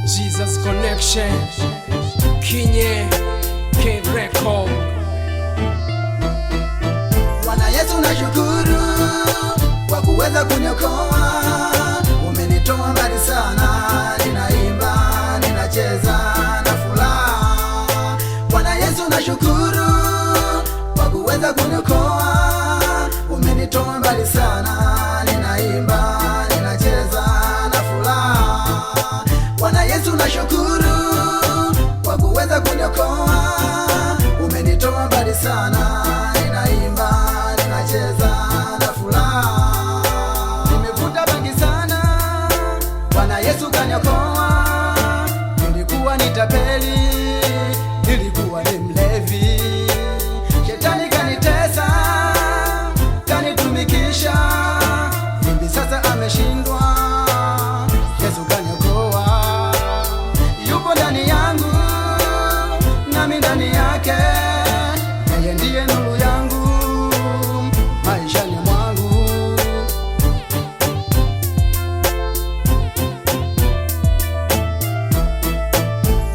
Jesus Connection, Kinye, K-Record. Bwana Yesu nashukuru kwa kuweza kuniokoa. Umenitoa mbali sana, ninaimba, ninacheza na furaha. Bwana Yesu nashukuru kwa kuweza kuniokoa. Umenitoa mbali sana, ninaimba, ninacheza na furaha. Bwana Yesu nashukuru kwa kuweza kuniokoa. Umenitoa mbali sana, ninaimba, ninacheza na furaha. Nimevuta bangi sana, Bwana Yesu kaniokoa. Nilikuwa nitapeli, nilikuwa ni mlevi. Shetani kanitesa, kanitumikisha. Hivi sasa ameshindwa, Yesu kaniokoa. Yupo ndani yangu, nami ndani yake. Yeye ndiye nuru yangu maishani mwangu.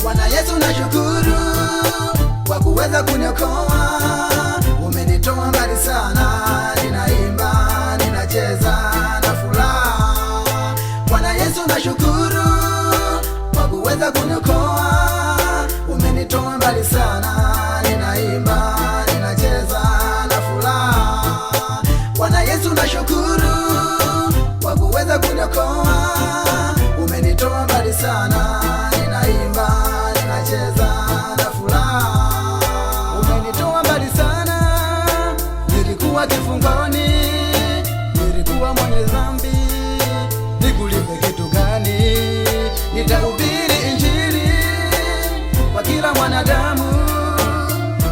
Bwana Yesu nashukuru kwa kuweza kuniokoa. Umenitoa mbali sana, ninaimba, ninacheza na furaha. Bwana Yesu nashukuru kwa kuweza kuniokoa. Umenitoa mbali sana, ninaimba, ninacheza na furaha. Bwana Yesu nashukuru kwa kuweza kuniokoa. Umenitoa mbali sana, ninaimba, ninacheza na furaha. Umenitoa mbali sana, nilikuwa kifungoni, nilikuwa mwenye dhambi. Nikulipe kitu gani? Nitahubiri Injili kwa kila mwanadamu,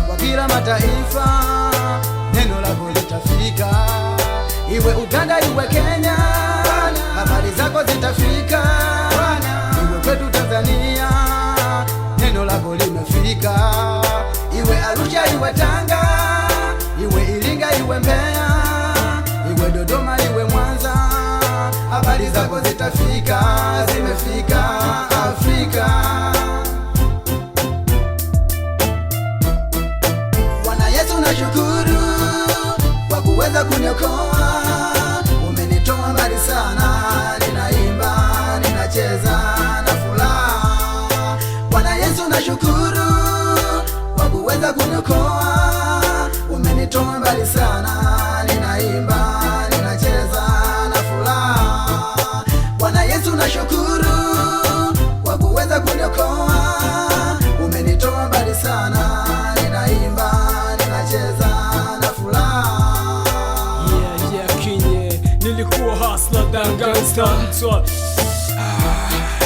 kwa kila mataifa. Neno lako litafika, iwe Uganda iwe Kenya, habari zako zitafika. Iwe kwetu Tanzania, neno lako limefika. Iwe Arusha iwe Tanga, iwe Iringa iwe Mbeya, iwe Dodoma iwe Mwanza, habari zako zitafika, zimefika Afrika. Bwana Yesu nashukuru kwa kuweza kuniokoa. Umenitoa mbali sana, ninaimba, ninacheza na furaha. Bwana Yesu nashukuru kwa kuweza kuniokoa. Umenitoa mbali sana, ninaimba, ninacheza na furaha. Bwana Yesu nashukuru kwa kuweza kuniokoa. Umenitoa mbali sana, ninaimba, ninacheza na furaha. Yeah, Kinye, nilikuwa hustler dan gangster.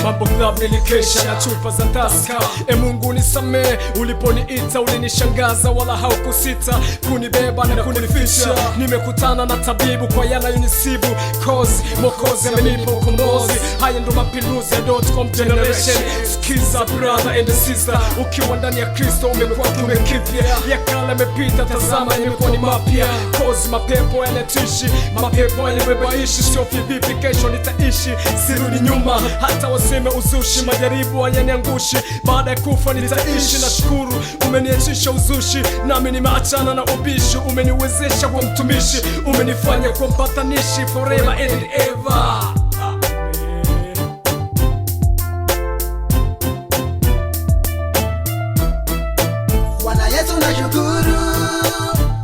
Mambo club nilikesha na chupa za Taska. Mungu nisamee, uliponiita ulinishangaza, wala haukusita kunibeba na kunificha. Nimekutana na tabibu kwa yanayonisibu, cause Mwokozi amenipa ukombozi. Haya ndo mapinduzi ya .com generation. Skiza brother and sister, ukiwa ndani ya Kristo umekuwa kiumbe kipya. Ya kale yamepita, tazama imekuwa ni mapya. Cause mapepo yanatishi, mapepo yanibebaishi. Sio vipi kesho nitaishi, sirudi nyuma hata waseme uzushi. Majaribu hayaniangushi, baada ya kufa nitaishi. Nashukuru umeniachisha uzushi, nami nimeachana na ubishi. Umeniwezesha kwa mtumishi, umenifanya kwa mpatanishi. Forever and ever. Bwana Yesu nashukuru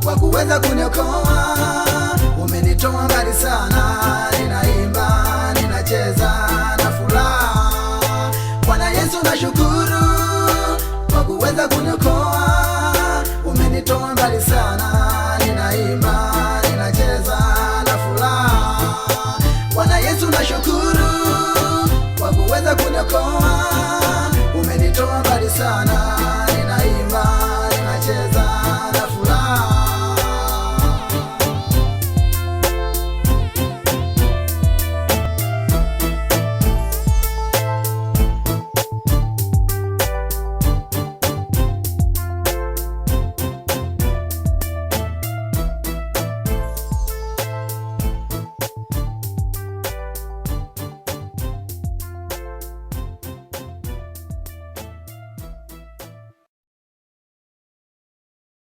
kwa kuweza kuniokoa. Umenitoa mbali sana, ninaimba, ninacheza na furaha. Bwana Yesu nashukuru kwa kuweza kuniokoa. Umenitoa mbali sana, ninaimba, ninacheza na furaha. Bwana Yesu nashukuru kwa kuweza kuniokoa. Umenitoa mbali sana,